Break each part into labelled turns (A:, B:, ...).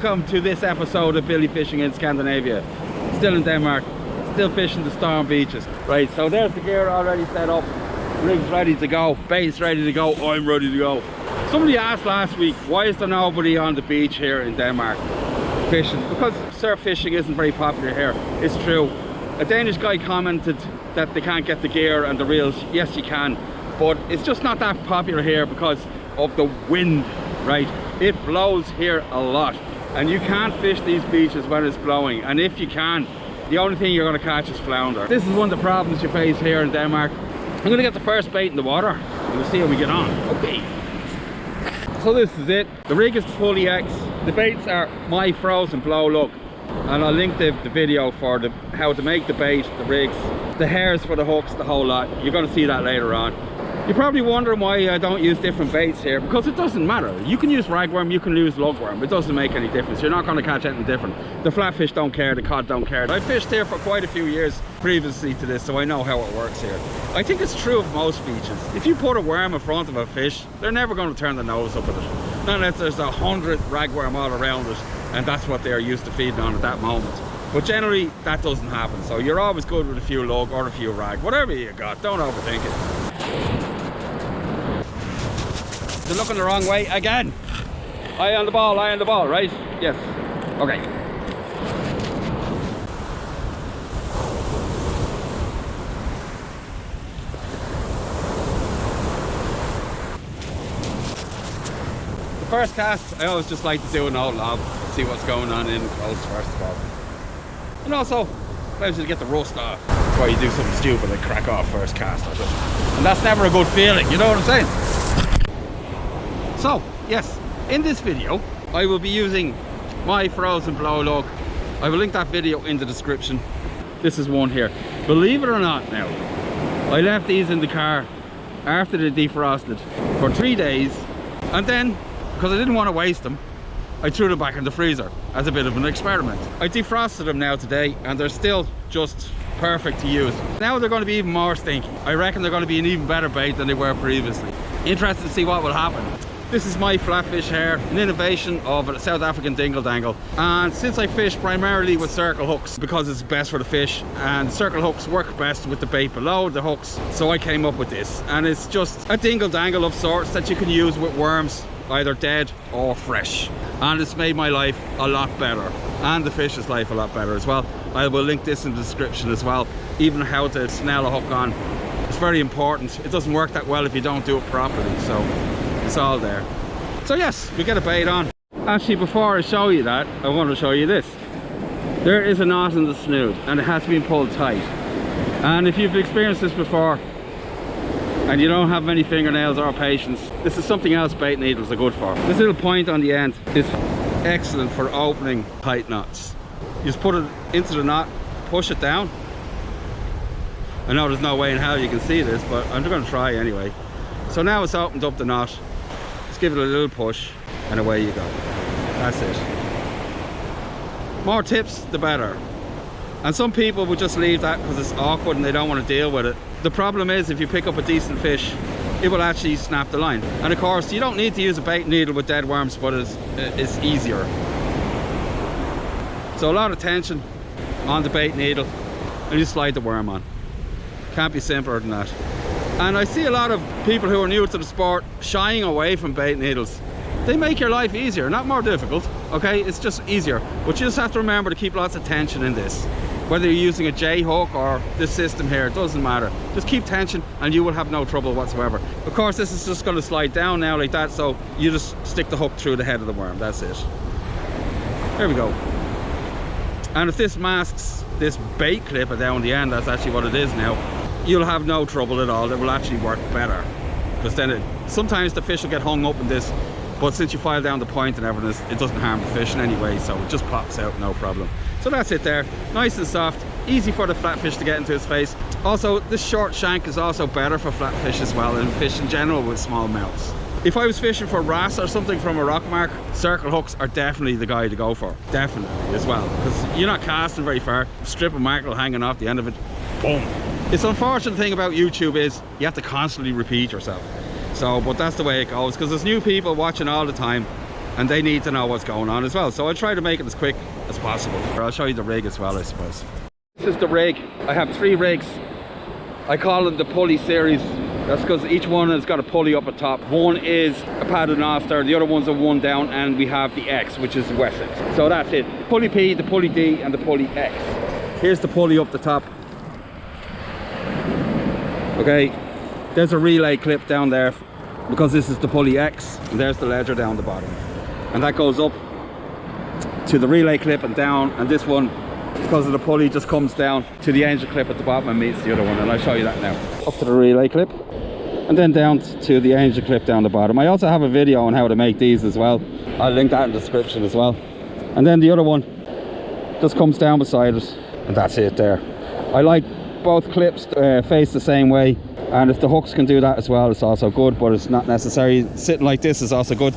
A: welcome to this episode of Billyfishing in Scandinavia. Still in Denmark, still fishing the storm beaches. Right, so there's the gear already set up, rig's ready to go, bait's ready to go, I'm ready to go. Somebody asked last week, why is there nobody on the beach here in Denmark fishing? Because surf fishing isn't very popular here. It's true. A Danish guy commented that they can't get the gear and the reels. Yes, you can, but it's just not that popular here because of the wind, right? It blows here a lot, and you can't fish these beaches when it's blowing. And if you can, the only thing you're going to catch is flounder. This is one of the problems you face here in Denmark. I'm going to get the first bait in the water, and we'll see how we get on. Okay. So this is it. The rig is the Pulley X. The baits are my frozen blow lug. And I'll link the video for how to make the bait, the rigs, the hairs for the hooks, the whole lot. You're going to see that later on. You're probably wondering why I don't use different baits here, because it doesn't matter. You can use ragworm, you can use lugworm. It doesn't make any difference. You're not going to catch anything different. The flatfish don't care, the cod don't care. I fished here for quite a few years previously to this, so I know how it works here. I think it's true of most beaches. If you put a worm in front of a fish, they're never going to turn their nose up at it. Not unless there's 100 ragworm all around it, and that's what they're used to feeding on at that moment. But generally that doesn't happen, so you're always good with a few lug or a few rag, whatever you got. Don't overthink it. They're looking the wrong way again. Eye on the ball, right? Yes. Okay. The first cast, I always just like to do an old lob, see what's going on in close first of all. And also, allows you to get the rust off before you do something stupid like crack off first cast or something. And that's never a good feeling, you know what I'm saying? So, yes, in this video, I will be using my frozen blow lug. I will link that video in the description. This is one here. Believe it or not now, I left these in the car after they defrosted for 3 days. And then, because I didn't want to waste them, I threw them back in the freezer as a bit of an experiment. I defrosted them now today, and they're still just perfect to use. Now they're going to be even more stinky. I reckon they're going to be an even better bait than they were previously. Interested to see what will happen. This is my flatfish hair, an innovation of a South African dingle dangle. And since I fish primarily with circle hooks because it's best for the fish, and circle hooks work best with the bait below the hooks, so I came up with this. And it's just a dingle dangle of sorts that you can use with worms, either dead or fresh. And it's made my life a lot better, and the fish's life a lot better as well. I will link this in the description as well, even how to snell a hook on. It's very important. It doesn't work that well if you don't do it properly, so it's all there. So yes, we get a bait on. Actually, before I show you that, I want to show you this. There is a knot in the snood, and it has been pulled tight. And if you've experienced this before and you don't have many fingernails or patience, this is something else bait needles are good for. This little point on the end is excellent for opening tight knots. You just put it into the knot, push it down. I know there's no way in hell you can see this, but I'm going to try anyway. So now it's opened up the knot. Just give it a little push and away you go. That's it. More tips, the better. And some people will just leave that because it's awkward and they don't want to deal with it. The problem is, if you pick up a decent fish, it will actually snap the line. And of course, you don't need to use a bait needle with dead worms, but it's easier. So a lot of tension on the bait needle and you slide the worm on. Can't be simpler than that. And I see a lot of people who are new to the sport shying away from bait needles. They make your life easier, not more difficult, okay? It's just easier. But you just have to remember to keep lots of tension in this. Whether you're using a J hook or this system here, it doesn't matter. Just keep tension and you will have no trouble whatsoever. Of course, this is just going to slide down now like that, so you just stick the hook through the head of the worm. That's it. There we go. And if this masks this bait clipper down the end, that's actually what it is now, you'll have no trouble at all. It will actually work better, because then sometimes the fish will get hung up in this, but since you file down the point and everything, it doesn't harm the fish in any way, so it just pops out, no problem. So that's it there, nice and soft, easy for the flatfish to get into his face. Also, this short shank is also better for flatfish as well, and fish in general with small mouths. If I was fishing for wrasse or something from a rock mark, circle hooks are definitely the guy to go for, definitely as well, because you're not casting very far, strip of mackerel hanging off the end of it, boom. It's unfortunate thing about YouTube is you have to constantly repeat yourself. So, but that's the way it goes, because there's new people watching all the time, and they need to know what's going on as well. So I'll try to make it as quick as possible. I'll show you the rig as well, I suppose. This is the rig. I have 3 rigs. I call them the pulley series. That's because each one has got a pulley up at top. One is a paddle master, the other one's a 1 down, and we have the X, which is Wessex. So that's it. Pulley P, the pulley D, and the pulley X. Here's the pulley up the top. Okay, there's a relay clip down there because this is the pulley X, and there's the ledger down the bottom. And that goes up to the relay clip and down, and this one, because of the pulley, just comes down to the engine clip at the bottom and meets the other one, and I'll show you that now. Up to the relay clip and then down to the engine clip down the bottom. I also have a video on how to make these as well. I'll link that in the description as well. And then the other one just comes down beside it, and that's it there. I like both clips face the same way, and if the hooks can do that as well, it's also good, but it's not necessary. Sitting like this is also good.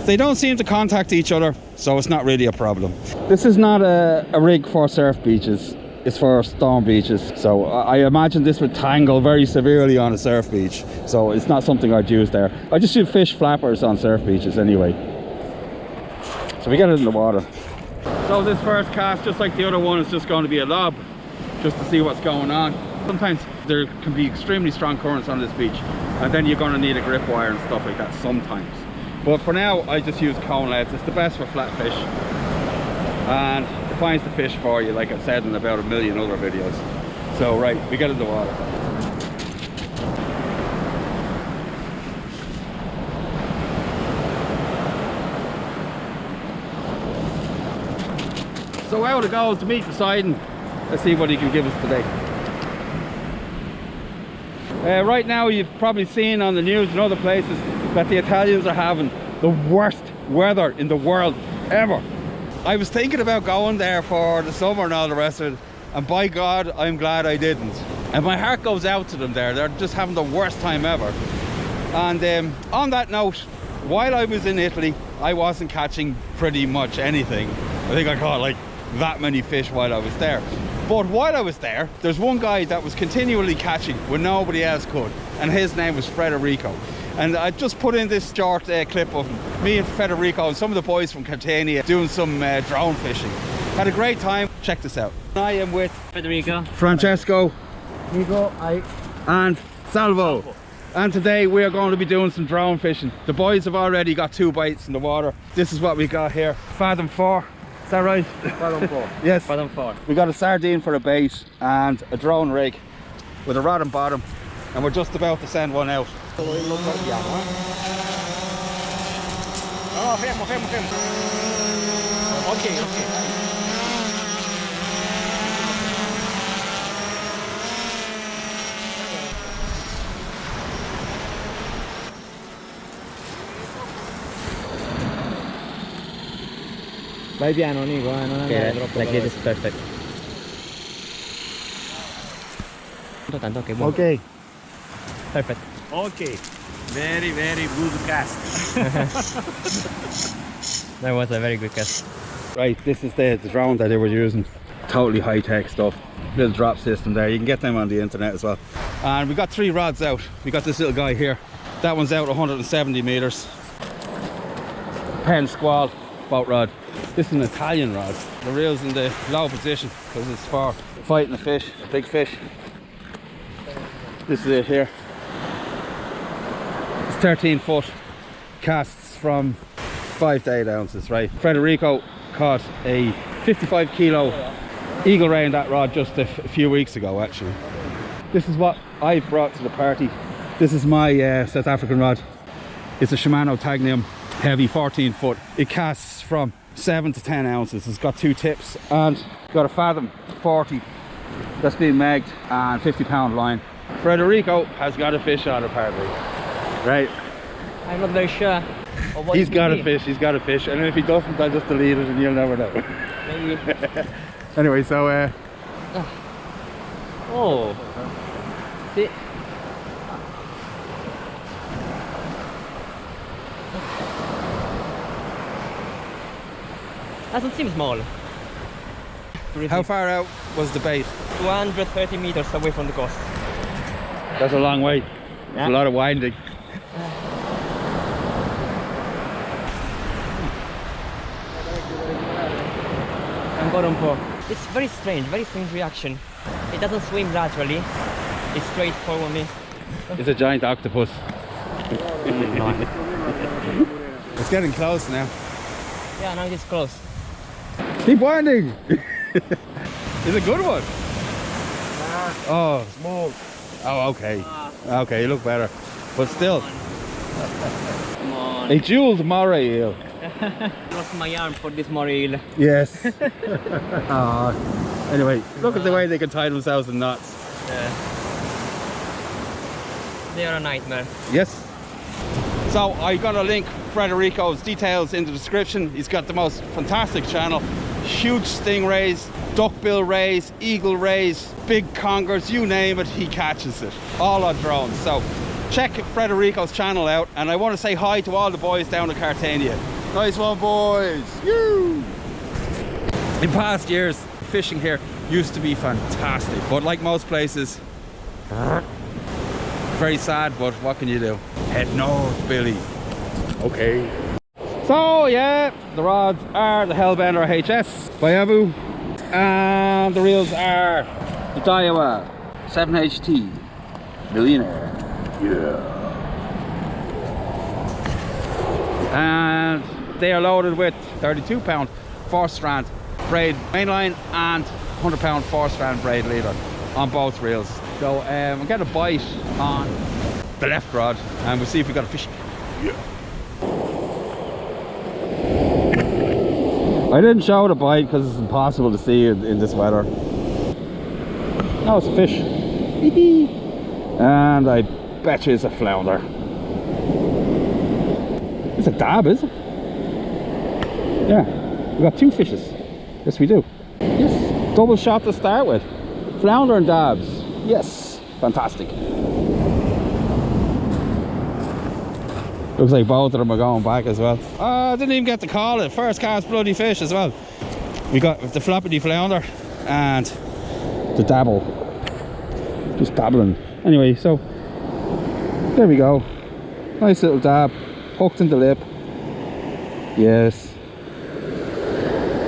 A: They don't seem to contact each other, so it's not really a problem. This is not a rig for surf beaches, it's for stone beaches. So I imagine this would tangle very severely on a surf beach. So it's not something I'd use there. I just do fish flappers on surf beaches anyway. So we get it in the water. So this first cast, just like the other one, is just going to be a lob, just to see what's going on. Sometimes there can be extremely strong currents on this beach, and then you're going to need a grip wire and stuff like that sometimes. But for now, I just use cone leads. It's the best for flat fish, and it finds the fish for you, like I've said in about 1 million other videos. So right, we get in the water. So out it goes to meet the siding. Let's see what he can give us today. Right now, you've probably seen on the news and other places that the Italians are having the worst weather in the world ever. I was thinking about going there for the summer and all the rest of it, and by God, I'm glad I didn't. And my heart goes out to them there. They're just having the worst time ever. And on that note, while I was in Italy, I wasn't catching pretty much anything. I think I caught like that many fish while I was there. But while I was there, there's one guy that was continually catching when nobody else could, and his name was Federico. And I just put in this short clip of me and Federico and some of the boys from Catania doing some drone fishing. Had a great time. Check this out. I am with
B: Federico,
A: Francesco,
B: Nico,
A: and Salvo. And today we are going to be doing some drone fishing. The boys have already got 2 bites in the water. This is what we got here. Fathom 4. Is that right?
B: Fathom 4.
A: Yes.
B: Fathom 4.
A: We got a sardine for a bait and a drone rig with a rod and bottom, and we're just about to send one out.
B: No, fermo. Ok. Vai piano, Nico, non andare troppo. La chiesa is perfect. Tanto okay, buono.
A: Okay.
B: Perfect.
C: Okay, very good cast.
B: That was a very good cast.
A: Right, this is the drone that they were using. Totally high-tech stuff. Little drop system there. You can get them on the internet as well. And we got 3 rods out. We got this little guy here. That one's out 170 meters. Penn Squall boat rod. This is an Italian rod. The reel's in the low position because it's for fighting a fish, a big fish. This is it here. It's 13-foot casts from 5 to 8 ounces, right? Federico caught a 55 kilo eagle ray in that rod just a few weeks ago, actually. This is what I brought to the party. This is my South African rod. It's a Shimano Tagnium, heavy 14-foot. It casts from 7 to 10 ounces. It's got 2 tips and got a Fathom 40 that's been megged and 50-pound line. Federico has got a fish on apparently. Right.
B: I'm not very sure.
A: He's got a fish, and if he doesn't, I'll just delete it and you'll never know.
B: Maybe.
A: Anyway, so
B: Oh. See. Doesn't seem small.
A: how far out was the bait?
B: 230 meters away from the coast.
A: That's a long way.
B: Yeah.
A: It's a lot of winding.
B: bottom pour. It's very strange reaction. It doesn't swim laterally. It's straight forward me.
A: It's a giant octopus. It's getting close now.
B: Yeah, now it's close.
A: Keep winding. It's a good one. Oh,
C: Small.
A: oh, okay. Okay, you look better. But still.
B: Come on.
A: A jeweled moray eel.
B: Lost my arm for this moreel.
A: Yes. Anyway, look at the way they can tie themselves in knots.
B: They are a nightmare.
A: Yes. So I got to link Frederico's details in the description. He's got the most fantastic channel. Huge stingrays, duckbill rays, eagle rays, big congers, you name it, he catches it. All on drones. So check Frederico's channel out, and I want to say hi to all the boys down in Cartagena. Nice one, boys. Woo! In past years, fishing here used to be fantastic, but like most places, very sad, but what can you do? Head north, Billy. Okay. So yeah, the rods are the Hellbender HS by Abu, and the reels are the Daiwa 7HT Millionaire. Yeah. And they are loaded with 32-pound 4-strand braid mainline and 100-pound 4-strand braid leader on both reels. So I'm getting a bite on the left rod, and we'll see if we got a fish. Yeah. I didn't show the bite because it's impossible to see in this weather. No, it's a fish. And I bet you it's a flounder. It's a dab, is it? Yeah, we got 2 fishes. Yes, we do. Yes, double shot to start with. Flounder and dabs. Yes, fantastic. Looks like both of them are going back as well. I didn't even get to call it. First cast bloody fish as well. We got the floppity flounder and the dabble. Just dabbling. Anyway, so there we go. Nice little dab. Hooked in the lip. Yes.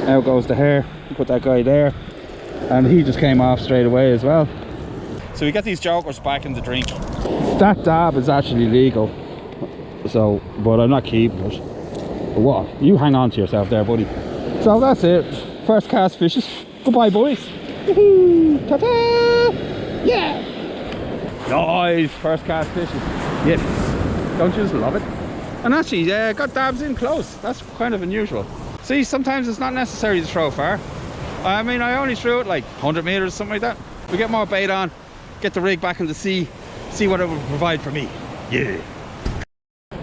A: Out goes the hair. Put that guy there. And he just came off straight away as well. So we get these jokers back in the drink. That dab is actually legal. So, but I'm not keeping it. But what? You hang on to yourself there, buddy. So that's it. First cast fishes. Goodbye, boys. Ta-ta! Yeah! Nice! First cast fishes. Yes. Don't you just love it? And actually, got dabs in close. That's kind of unusual. See, sometimes it's not necessary to throw far. I mean, I only threw it like 100 meters, something like that. We get more bait on, get the rig back in the sea, see what it will provide for me. Yeah.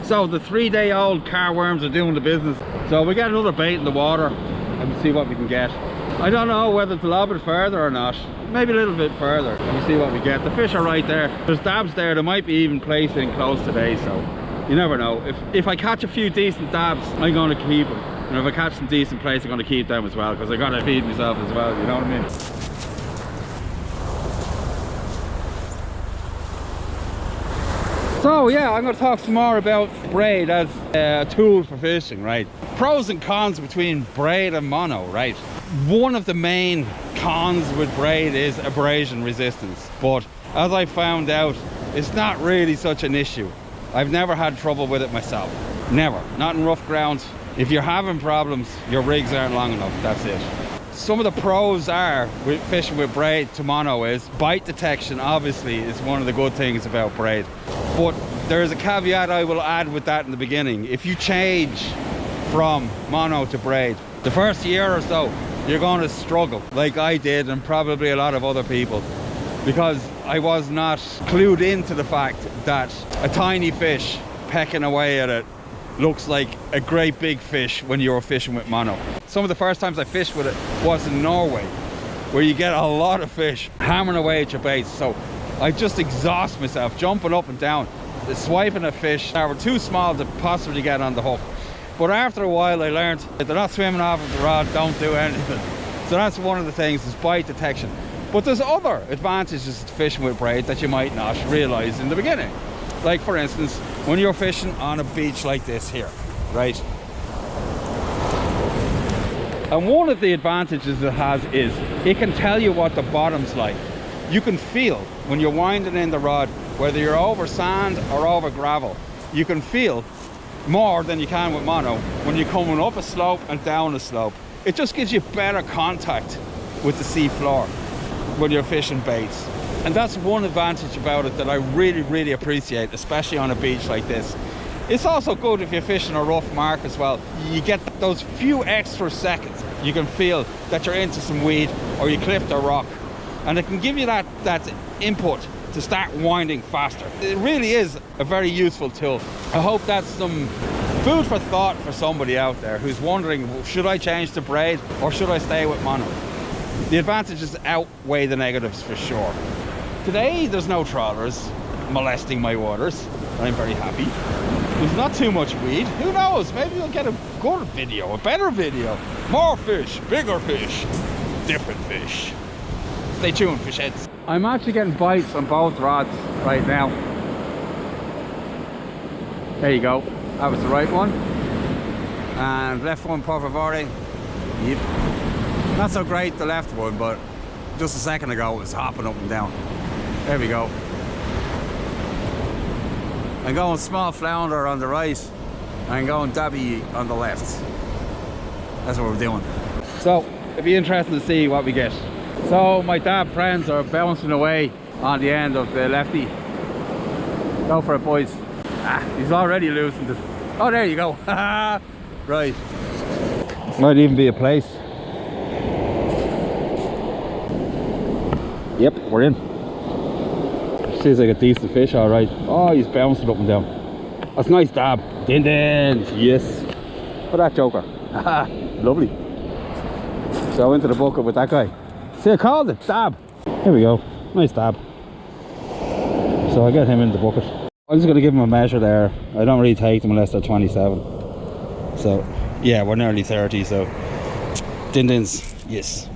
A: So the 3-day-old car worms are doing the business. So we get another bait in the water and we'll see what we can get. I don't know whether to lob it further or not. Maybe a little bit further and we see what we get. The fish are right there. There's dabs there. There might be even placing close today, so you never know. If I catch a few decent dabs, I'm going to keep them. And if I catch some decent places, I'm going to keep them as well, because I got to feed myself as well, you know what I mean? So yeah, I'm going to talk some more about braid as a tool for fishing, right? Pros and cons between braid and mono, right? One of the main cons with braid is abrasion resistance, but as I found out, it's not really such an issue. I've never had trouble with it myself. Never. Not in rough ground. If you're having problems, your rigs aren't long enough, that's it. Some of the pros are with fishing with braid to mono is bite detection. Obviously is one of the good things about braid, but there's a caveat I will add with that in the beginning. If you change from mono to braid, the first year or so you're going to struggle, like I did and probably a lot of other people, because I was not clued into the fact that a tiny fish pecking away at it looks like a great big fish when you're fishing with mono. Some of the first times I fished with it was in Norway, where you get a lot of fish hammering away at your baits. So I just exhaust myself jumping up and down, swiping at fish that were too small to possibly get on the hook. But after a while I learned that they're not swimming off of the rod, don't do anything. So that's one of the things, is bite detection. But there's other advantages to fishing with braid that you might not realize in the beginning. Like for instance, when you're fishing on a beach like this here, right? And one of the advantages it has is it can tell you what the bottom's like. You can feel when you're winding in the rod, whether you're over sand or over gravel, you can feel more than you can with mono when you're coming up a slope and down a slope. It just gives you better contact with the sea floor when you're fishing baits. And that's one advantage about it that I really appreciate, especially on a beach like this. It's also good if you're fishing a rough mark as well. You get those few extra seconds. You can feel that you're into some weed or you clipped a rock. And it can give you that input to start winding faster. It really is a very useful tool. I hope that's some food for thought for somebody out there who's wondering, should I change to braid or should I stay with mono? The advantages outweigh the negatives for sure. Today there's no trawlers molesting my waters. I'm very happy. There's not too much weed. Who knows? Maybe you'll get a good video, a better video. More fish, bigger fish, different fish. Stay tuned, fish heads. I'm actually getting bites on both rods right now. There you go. That was the right one. And left one, por favore. Yep. Not so great, the left one, but just a second ago it was hopping up and down. There we go. I'm going small flounder on the right. I'm going dabby on the left. That's what we're doing. So it'll be interesting to see what we get. So my dab friends are bouncing away on the end of the lefty. Go for it, boys. Ah, he's already loosened it. Oh, there you go. Right. Might even be a place. Yep, we're in. Seems like a decent fish, all right. Oh, he's bouncing up and down. That's a nice dab. Din din. Yes. Look at that joker. Haha, lovely. So into the bucket with that guy. See, I called it. Dab. Here we go. Nice dab. So I get him in the bucket. I'm just going to give him a measure there. I don't really take them unless they're 27. So, yeah, we're nearly 30, so. Din dins. Yes.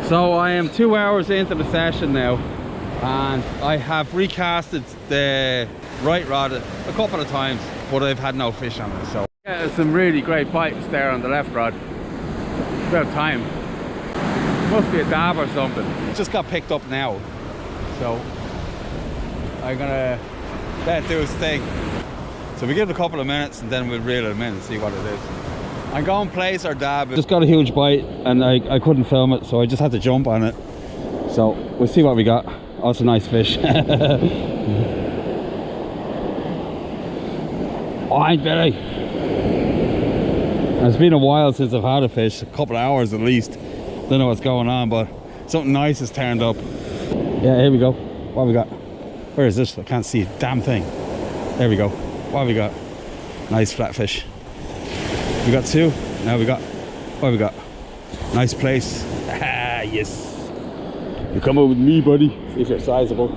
A: So I am 2 hours into the session now, and I have recasted the right rod a couple of times, but I've had no fish on it. So yeah, some really great bites there on the left rod. About time. Must be a dab or something. It just got picked up now, so I'm gonna let it do its thing. So we give it a couple of minutes and then we'll reel it in and see what it is. I'm going place or dab. Just got a huge bite and I couldn't film it, so I just had to jump on it. So we'll see what we got. Oh, it's a nice fish. Oh, ain't Billy. It's been a while since I've had a fish, a couple of hours at least. Don't know what's going on, but something nice has turned up. Yeah, here we go. What have we got? Where is this? I can't see a damn thing. There we go. What have we got? Nice flat fish. We got two. Now we got, what have we got? Nice place. Ah, yes. You come over with me, buddy. See if you're sizable.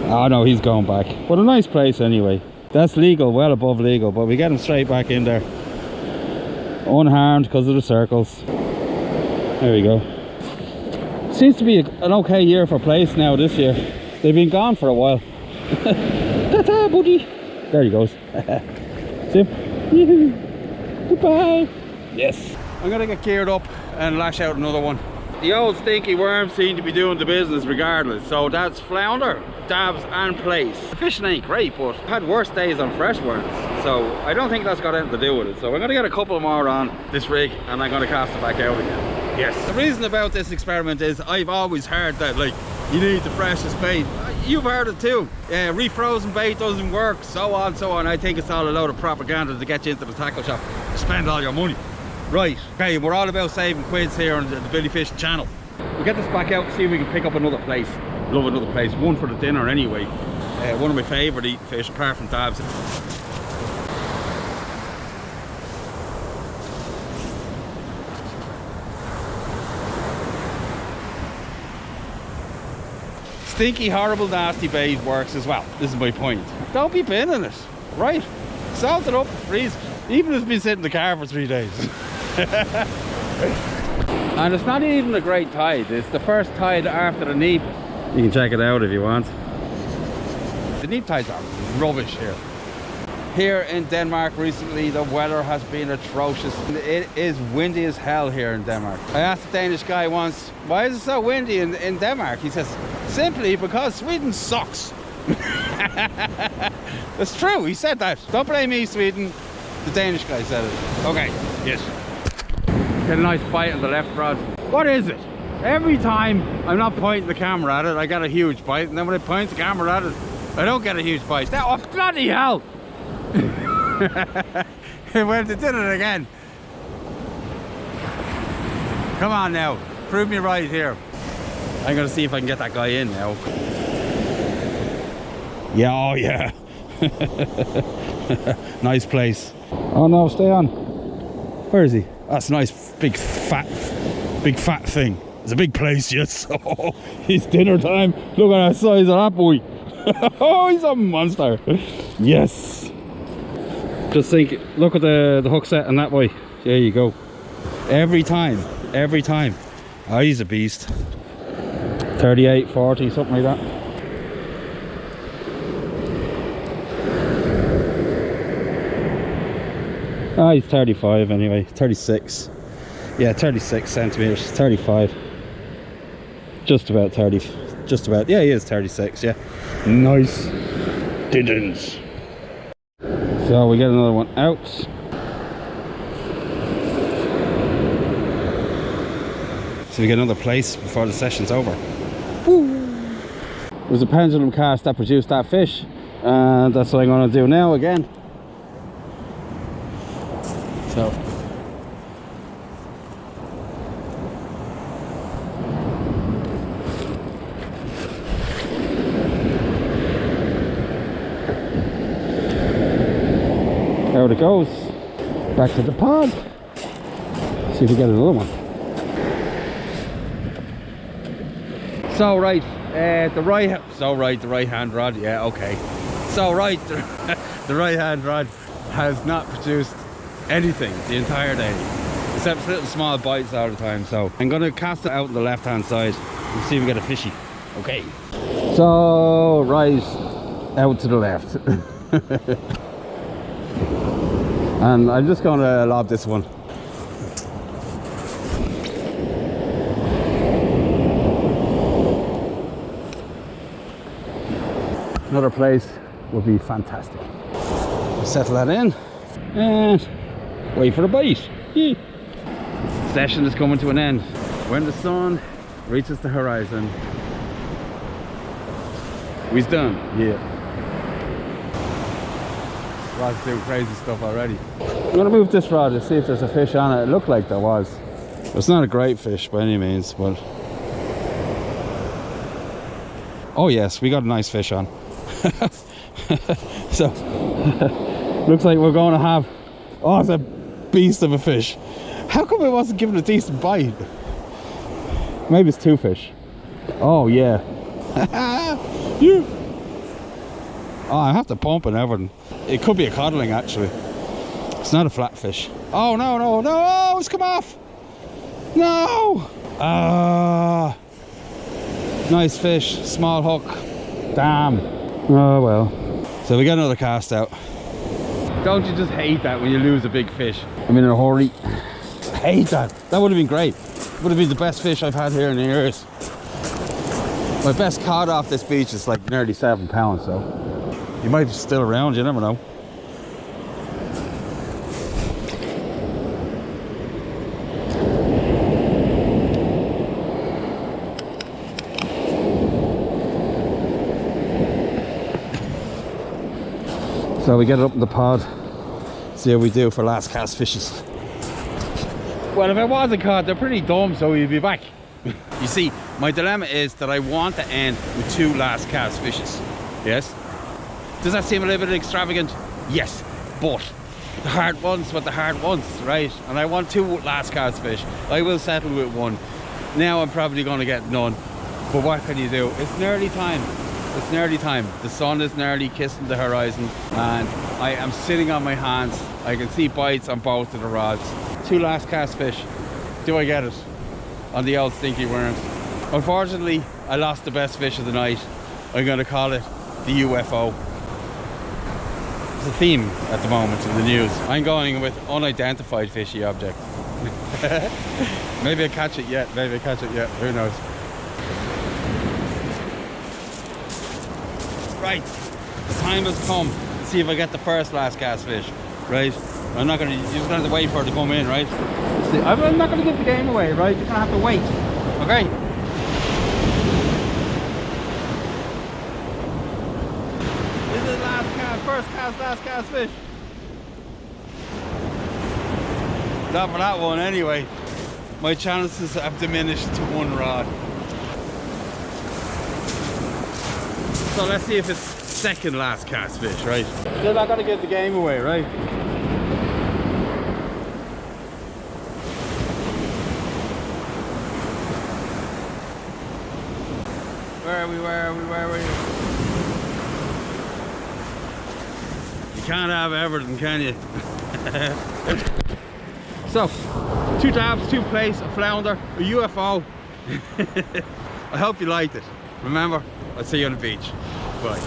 A: Oh no, he's going back. But a nice place anyway. That's legal, well above legal, but we get him straight back in there. Unharmed because of the circles. There we go. Seems to be an okay year for place now this year. They've been gone for a while. Ta-ta, buddy. There he goes. See him? Goodbye. Yes. I'm gonna get geared up and lash out another one. The old stinky worms seem to be doing the business regardless. So that's flounder, dabs and place. The fishing ain't great, but I've had worse days on fresh worms. So I don't think that's got anything to do with it. So I'm gonna get a couple more on this rig and I'm gonna cast it back out again. Yes. The reason about this experiment is I've always heard that like you need the freshest bait. You've heard it too. Refrozen bait doesn't work, so on, so on. I think it's all a load of propaganda to get you into the tackle shop, spend all your money. Right, okay, we're all about saving quids here on the Billyfishing channel. We'll get this back out and see if we can pick up another place. Love another place, one for the dinner anyway. One of my favourite eating fish, apart from dabs. Stinky, horrible, nasty bait works as well. This is my point. Don't be binning it, right? Salt it up, freeze it. Even if it's been sitting in the car for 3 days. And it's not even a great tide. It's the first tide after the neap. You can check it out if you want. The neap tides are rubbish here. Here in Denmark recently, the weather has been atrocious. It is windy as hell here in Denmark. I asked the Danish guy once, why is it so windy in Denmark? He says, simply because Sweden sucks. That's true, he said that. Don't blame me, Sweden. The Danish guy said it. Okay, yes. Get a nice bite on the left rod. What is it? Every time I'm not pointing the camera at it, I get a huge bite. And then when I point the camera at it, I don't get a huge bite. Oh, bloody hell! Well, they did it again. Come on now, prove me right here. I'm gonna see if I can get that guy in now. Yeah, oh yeah. Nice place. Oh no, stay on. Where is he? That's a nice big fat thing. It's a big place, yes. Oh, it's dinner time. Look at the size of that boy. Oh, he's a monster. Yes. Just think, look at the hook set and that way. There you go. Every time. Oh, he's a beast. 38, 40, something like that. Oh, he's 35 anyway. 36. Yeah, 36 centimeters. 35. Just about 30. Just about. Yeah, he is 36. Yeah. Nice. Didn't. So we get another one out. So we get another place before the session's over. Woo. It was a pendulum cast that produced that fish, and that's what I'm going to do now again. So out it goes. Back to the pod. See if we get another one. So right, the right hand rod. Yeah, okay. So right, the right hand rod has not produced anything the entire day, except little small bites all the time. So I'm gonna cast it out on the left hand side and see if we get a fishy. Okay. So right out to the left. And I'm just gonna lob this one. Another place would be fantastic. Settle that in and wait for the bite. Yeah. Session is coming to an end. When the sun reaches the horizon, we're done. Yeah. Rod's doing crazy stuff already. I'm gonna move this rod to see if there's a fish on it. It looked like there was. It's not a great fish by any means, but oh yes, we got a nice fish on. So looks like we're going to have, oh, it's a beast of a fish. How come it wasn't given a decent bite? Maybe it's two fish. Oh yeah. Yeah. Oh, I have to pump and everything. It could be a codling actually. It's not a flatfish. Oh no, no, no, oh, it's come off. No. Ah. Nice fish, small hook. Damn. Oh well. So we got another cast out. Don't you just hate that when you lose a big fish? I'm in a hurry. I hate that. That would have been great. Would have been the best fish I've had here in years. My best cod off this beach is like nearly 7 pounds, so he might be still around, you never know. So we get it up in the pod, see how we do for last cast fishes. Well, if it was a cod, they're pretty dumb, so we'll be back. You see, my dilemma is that I want to end with 2 last cast fishes. Yes? Does that seem a little bit extravagant? Yes, but the heart wants what the heart wants, right? And I want 2 last cast fish. I will settle with 1. Now I'm probably going to get none, but what can you do? It's nearly time. It's nearly time. The sun is nearly kissing the horizon and I am sitting on my hands. I can see bites on both of the rods. 2 last cast fish. Do I get it? on the old stinky worms. Unfortunately, I lost the best fish of the night. I'm going to call it the UFO. It's a theme at the moment in the news. I'm going with unidentified fishy object. Maybe I catch it yet, maybe I catch it yet, who knows. Right, the time has come to see if I get the first last cast fish, right? I'm not gonna, you're just gonna have to wait for it to come in, right? See, I'm not gonna give the game away, right? You're gonna have to wait, okay? This is the last cast, first cast, last cast fish. Not for that one anyway. My chances have diminished to 1 rod. So let's see if it's second last cast fish, right? Still not gonna give the game away, right? Where are we? Where are we? Where are we? You can't have everything, can you? So, 2 dabs, 2 plates, a flounder, a UFO. I hope you liked it. Remember, I'll see you on the beach. Bye.